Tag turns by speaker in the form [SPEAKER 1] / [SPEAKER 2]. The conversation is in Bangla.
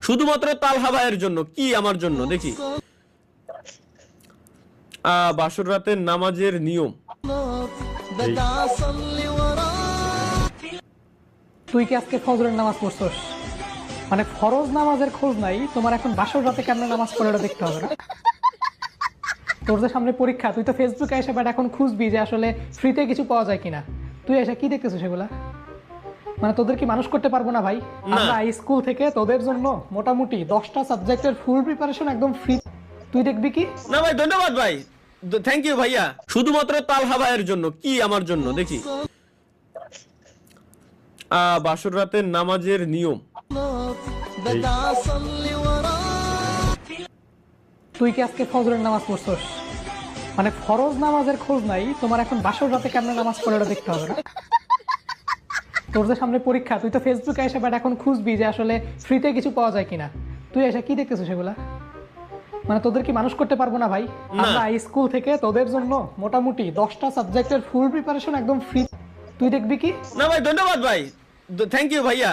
[SPEAKER 1] শুধুমাত্র তালহা ভাইয়ের জন্য। কি আমার জন্য? দেখি বাসর রাতের নামাজের নিয়ম।
[SPEAKER 2] তুই কি আজকে ফজরের নামাজ পড়ছস? মানে ফরজ নামাজের খোঁজ নাই, তোমার এখন বাসর রাতে কেমনে নামাজ পড়ে ওটা দেখতে হবে না? তোর যে সামনে পরীক্ষা, তুই তো ফেসবুকে এসে বাট এখন খুঁজবি যে আসলে ফ্রিতে কিছু পাওয়া যায় কিনা। তুই এসে কি দেখতেছিস সেগুলা? মানে তোদের কি মানুষ করতে পারবো না ভাই? আমরা স্কুল থেকে তোদের জন্য মোটামুটি 10টা সাবজেক্টের ফুল প্রিপারেশন একদম ফ্রি। তুই দেখবি কি?
[SPEAKER 1] না ভাই, ধন্যবাদ ভাই, থ্যাংক ইউ ভাইয়া। শুধুমাত্র তালহা ভাইয়ের জন্য। কি আমার জন্য? দেখি বাসর রাতের নামাজের নিয়ম।
[SPEAKER 2] তুই কি আজকে ফজরের নামাজ পড়ছস? মানে ফরজ নামাজের খোঁজ নাই, তোমার এখন বাসর রাতে কেমনে নামাজ পড়ে ওটা দেখতে হবে না? তোর যে সামনে পরীক্ষা, তুই তো ফেসবুকে এসে বাট এখন খুঁজবি যে আসলে ফ্রিতে কিছু পাওয়া যায় কিনা। তুই এসে কি দেখতেছিস সেগুলা? মানে তোদের কি মানুষ করতে পারবো না ভাই? আমরা স্কুল থেকে তোদের জন্য মোটামুটি 10টা সাবজেক্টের ফুল প্রিপারেশন একদম ফ্রি। তুই দেখবি কি?
[SPEAKER 1] না ভাই, ধন্যবাদ ভাই, থ্যাংক ইউ ভাইয়া।